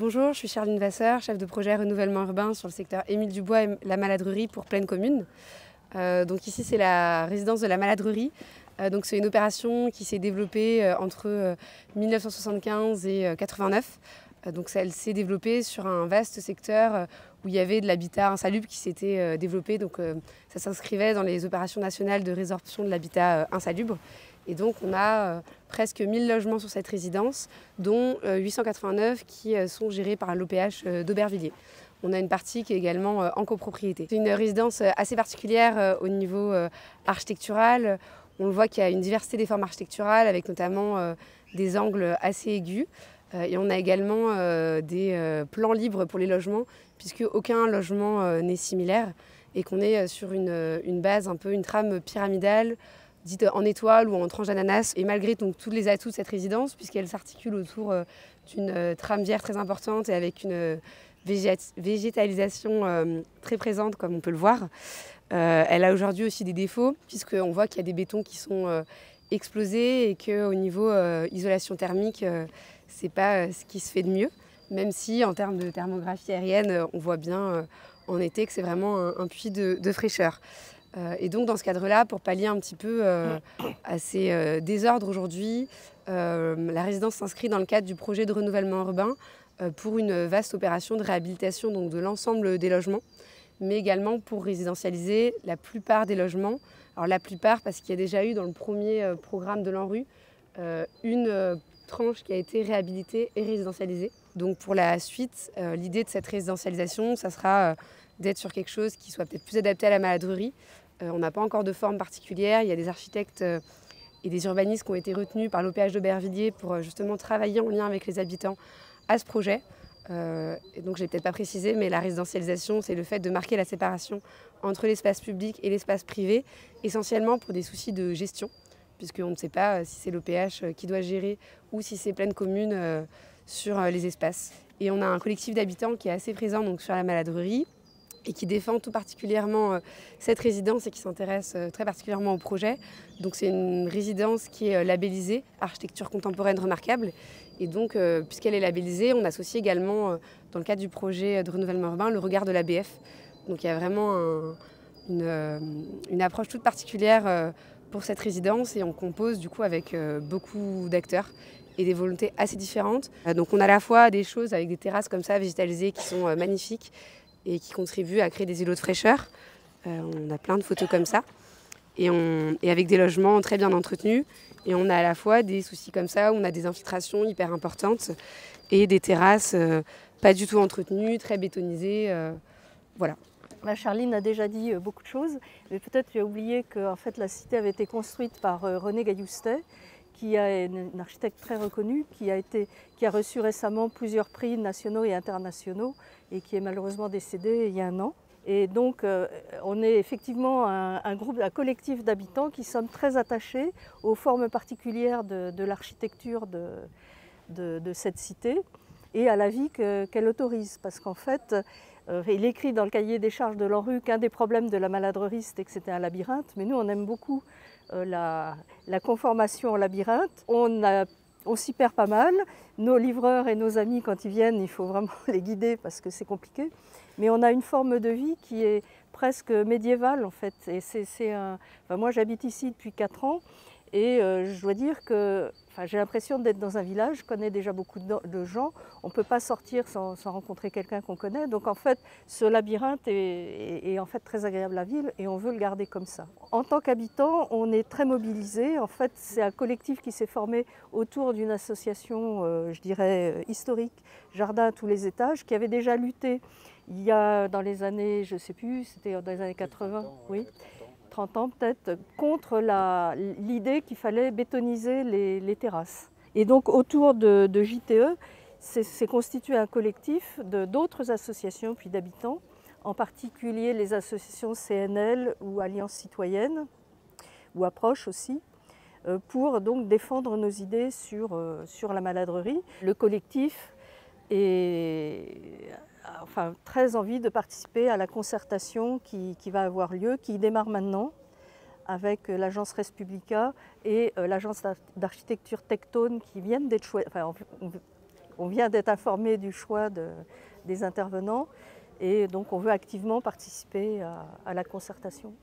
Bonjour, je suis Charline Vasseur, chef de projet renouvellement urbain sur le secteur Émile Dubois et la Maladrerie pour Plaine Commune. Donc ici c'est la résidence de la Maladrerie. Donc c'est une opération qui s'est développée entre 1975 et 89. Donc elle s'est développée sur un vaste secteur où il y avait de l'habitat insalubre qui s'était développé. Donc ça s'inscrivait dans les opérations nationales de résorption de l'habitat insalubre. Et donc on a presque 1000 logements sur cette résidence, dont 889 qui sont gérés par l'OPH d'Aubervilliers. On a une partie qui est également en copropriété. C'est une résidence assez particulière au niveau architectural. On le voit qu'il y a une diversité des formes architecturales avec notamment des angles assez aigus. Et on a également des plans libres pour les logements puisque aucun logement n'est similaire et qu'on est sur une base, un peu une trame pyramidale dite en étoile ou en tranche d'ananas. Et malgré donc, tous les atouts de cette résidence, puisqu'elle s'articule autour d'une trame-vière très importante et avec une végétalisation très présente, comme on peut le voir, elle a aujourd'hui aussi des défauts, puisqu'on voit qu'il y a des bétons qui sont explosés et qu'au niveau isolation thermique, c'est pas ce qui se fait de mieux, même si en termes de thermographie aérienne, on voit bien en été que c'est vraiment un puits de fraîcheur. Et donc dans ce cadre-là, pour pallier un petit peu à ces désordres aujourd'hui, la résidence s'inscrit dans le cadre du projet de renouvellement urbain pour une vaste opération de réhabilitation donc, de l'ensemble des logements, mais également pour résidentialiser la plupart des logements. Alors la plupart parce qu'il y a déjà eu dans le premier programme de l'ANRU une tranche qui a été réhabilitée et résidentialisée. Donc pour la suite, l'idée de cette résidentialisation, ça sera d'être sur quelque chose qui soit peut-être plus adapté à la maladrerie. On n'a pas encore de forme particulière. Il y a des architectes et des urbanistes qui ont été retenus par l'OPH d'Aubervilliers pour justement travailler en lien avec les habitants à ce projet. Et donc je n'ai peut-être pas précisé, mais la résidentialisation, c'est le fait de marquer la séparation entre l'espace public et l'espace privé, essentiellement pour des soucis de gestion, puisqu'on ne sait pas si c'est l'OPH qui doit gérer ou si c'est Plaine Commune sur les espaces. Et on a un collectif d'habitants qui est assez présent donc, sur la Maladrerie, et qui défend tout particulièrement cette résidence et qui s'intéresse très particulièrement au projet. Donc c'est une résidence qui est labellisée Architecture contemporaine remarquable. Et donc, puisqu'elle est labellisée, on associe également, dans le cadre du projet de renouvellement urbain, le regard de l'ABF. Donc il y a vraiment une approche toute particulière pour cette résidence et on compose du coup avec beaucoup d'acteurs et des volontés assez différentes. Donc on a à la fois des choses avec des terrasses comme ça végétalisées qui sont magnifiques, et qui contribuent à créer des îlots de fraîcheur. On a plein de photos comme ça. Et avec des logements très bien entretenus. Et on a à la fois des soucis comme ça, où on a des infiltrations hyper importantes et des terrasses pas du tout entretenues, très bétonisées. Voilà. Charline a déjà dit beaucoup de choses, mais peut-être tu as oublié que en fait, la cité avait été construite par René Gailloustet, qui est une architecte très reconnue, qui a reçu récemment plusieurs prix nationaux et internationaux et qui est malheureusement décédée il y a un an. Et donc on est effectivement un collectif d'habitants qui sommes très attachés aux formes particulières de l'architecture de cette cité et à la vie qu'elle autorise. Parce qu'en fait, il écrit dans le cahier des charges de l'ANRU qu'un des problèmes de la maladrerie, c'était que c'était un labyrinthe, mais nous on aime beaucoup la conformation au labyrinthe. On s'y perd pas mal. Nos livreurs et nos amis, quand ils viennent, il faut vraiment les guider parce que c'est compliqué. Mais on a une forme de vie qui est presque médiévale en fait. Et moi j'habite ici depuis 4 ans et je dois dire que j'ai l'impression d'être dans un village, je connais déjà beaucoup de gens, on ne peut pas sortir sans rencontrer quelqu'un qu'on connaît. Donc en fait, ce labyrinthe est en fait très agréable à vivre et on veut le garder comme ça. En tant qu'habitant, on est très mobilisés. En fait, c'est un collectif qui s'est formé autour d'une association, je dirais, historique, Jardin à tous les étages, qui avait déjà lutté il y a dans les années, je ne sais plus, c'était dans les années 80, oui. 30 ans peut-être, contre l'idée qu'il fallait bétoniser les terrasses. Et donc autour de JTE, s'est constitué un collectif d'autres associations puis d'habitants, en particulier les associations CNL ou Alliance citoyenne, ou Approche aussi, pour donc défendre nos idées sur la maladrerie. Le collectif a très envie de participer à la concertation qui va avoir lieu, qui démarre maintenant avec l'agence Respublica et l'agence d'architecture Tectone qui viennent d'être choisis. On vient d'être informé du choix des intervenants et donc on veut activement participer à la concertation.